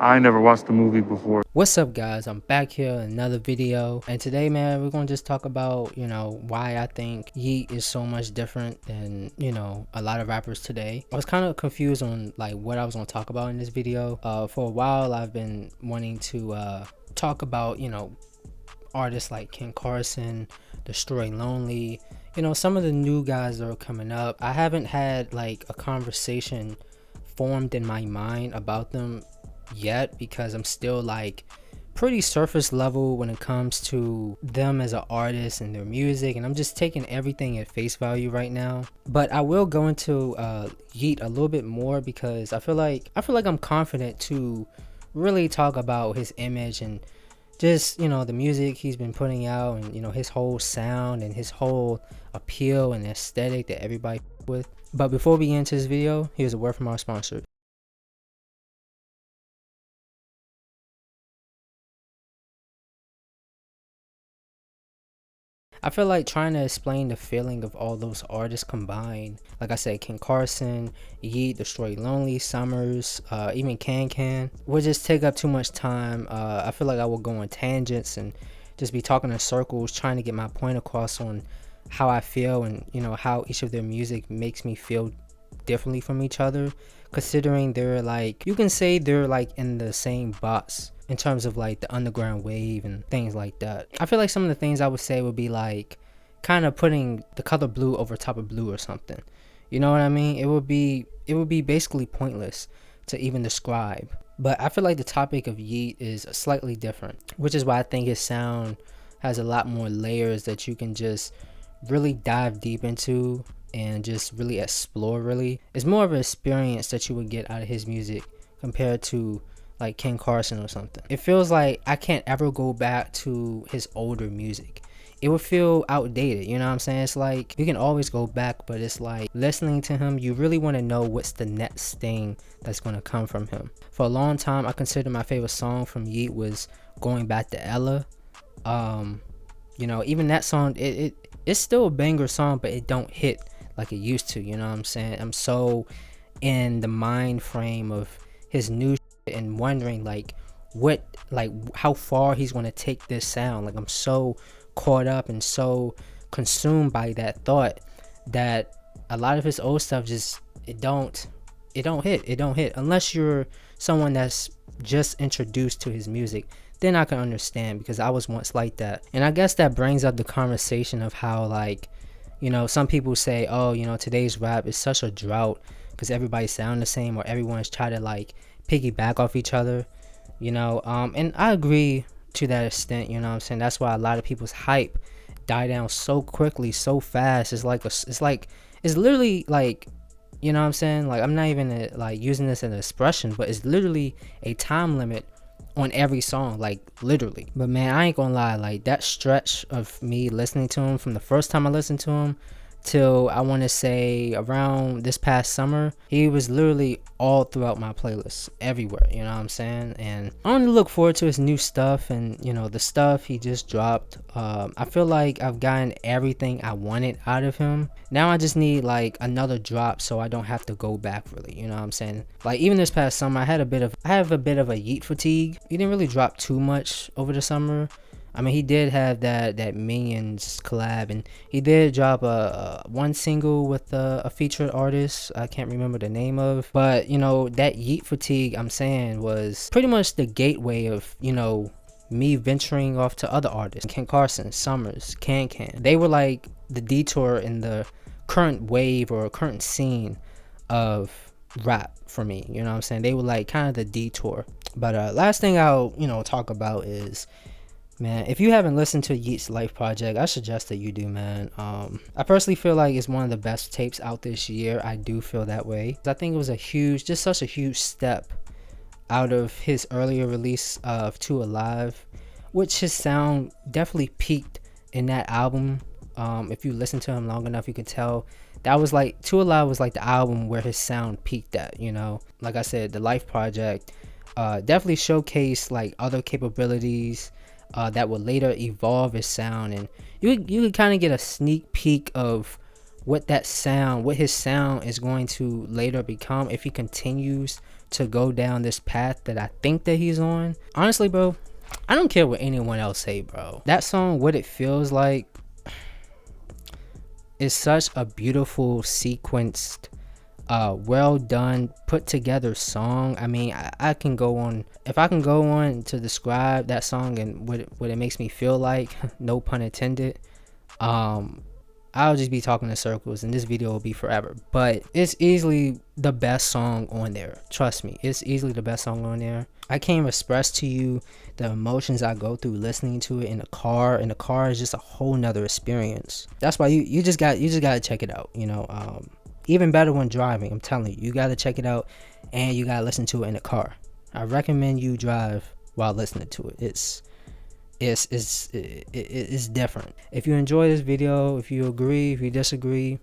I never watched the movie before. What's up, guys? I'm back here in another video, and today, man, we're gonna just talk about why I think Yeat is so much different than a lot of rappers today. I was kind of confused on like what I was gonna talk about in this video. For a while I've been wanting to talk about artists like Ken Carson, Destroy Lonely, some of the new guys that are coming up. I haven't had like a conversation formed in my mind about them yet because I'm still like pretty surface level when it comes to them as an artist and their music, and I'm just taking everything at face value right now. But I will go into Yeat a little bit more because I feel like I'm confident to really talk about his image and just the music he's been putting out, and his whole sound and his whole appeal and aesthetic that everybody with. But before we get into this video, here's a word from our sponsor. I feel like trying to explain the feeling of all those artists combined, like I said, Ken Carson, Yeat, Destroy Lonely, Summers, even Can, would just take up too much time. I feel like I will go on tangents and just be talking in circles, trying to get my point across on how I feel and how each of their music makes me feel differently from each other, considering they're like, you can say they're like in the same box in terms of like the underground wave and things like that. I feel like some of the things I would say would be like kind of putting the color blue over top of blue or something. You know what I mean? It would be basically pointless to even describe. But I feel like the topic of Yeat is slightly different, which is why I think his sound has a lot more layers that you can just really dive deep into and just really explore. Really, it's more of an experience that you would get out of his music compared to like Ken Carson or something. It feels like I can't ever go back to his older music. It would feel outdated, you know what I'm saying? It's like you can always go back, but it's like listening to him, you really want to know what's the next thing that's going to come from him. For a long time, I consider my favorite song from Yeat was Going Back to Ella. Even that song, it's still a banger song, but it don't hit like it used to, you know what I'm saying? I'm so in the mind frame of his new and wondering like how far he's going to take this sound. Like I'm so caught up and so consumed by that thought that a lot of his old stuff just it don't hit unless you're someone that's just introduced to his music. Then I can understand, because I was once like that. And I guess that brings up the conversation of how like some people say, oh, today's rap is such a drought because everybody sound the same, or everyone's trying to like piggyback off each other, and I agree to that extent. You know what I'm saying? That's why a lot of people's hype die down so quickly, so fast. It's literally like, you know what I'm saying? Like I'm not even like using this as an expression, but it's literally a time limit on every song, like literally. But man, I ain't gonna lie, like that stretch of me listening to him from the first time I listened to him till I want to say around this past summer, he was literally all throughout my playlist, everywhere, you know what I'm saying? And I want to look forward to his new stuff, and the stuff he just dropped. I feel like I've gotten everything I wanted out of him. Now I just need like another drop so I don't have to go back, really, you know what I'm saying? Like even this past summer I have a bit of a Yeat fatigue. He didn't really drop too much over the summer. I mean, he did have that Minions collab, and he did drop a one single with a featured artist I can't remember the name of. But that Yeat fatigue, I'm saying, was pretty much the gateway of me venturing off to other artists. Ken Carson, Summers, Can. They were like the detour in the current wave or current scene of rap for me. You know what I'm saying? They were like kind of the detour. But last thing I'll talk about is, man, if you haven't listened to Yeat's Life Project, I suggest that you do, man. I personally feel like it's one of the best tapes out this year. I do feel that way. I think it was such a huge step out of his earlier release of Two Alive, which his sound definitely peaked in that album. If you listen to him long enough, you can tell that was like Two Alive was like the album where his sound peaked at. Like I said, the Life Project definitely showcased like other capabilities that would later evolve his sound, and you could kind of get a sneak peek of what his sound is going to later become if he continues to go down this path that I think that he's on. Honestly, bro, I don't care what anyone else say, bro. That song, What It Feels Like, is such a beautiful sequenced, well done, put together song. I mean, I can go on, if I can go on to describe that song and what it makes me feel like, no pun intended, I'll just be talking in circles and this video will be forever. But it's easily the best song on there. Trust me, it's easily the best song on there. I can't express to you the emotions I go through listening to it in the car. And the car is just a whole nother experience. That's why you just gotta check it out, you know. Even better when driving. I'm telling you, you gotta check it out and you gotta listen to it in the car. I recommend you drive while listening to it. It's different. If you enjoy this video, if you agree, if you disagree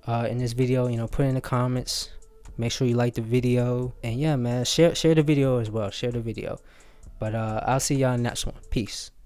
in this video, you know, put in the comments. Make sure you like the video, and yeah, man, share the video as well. Share the video. But I'll see y'all in the next one. Peace.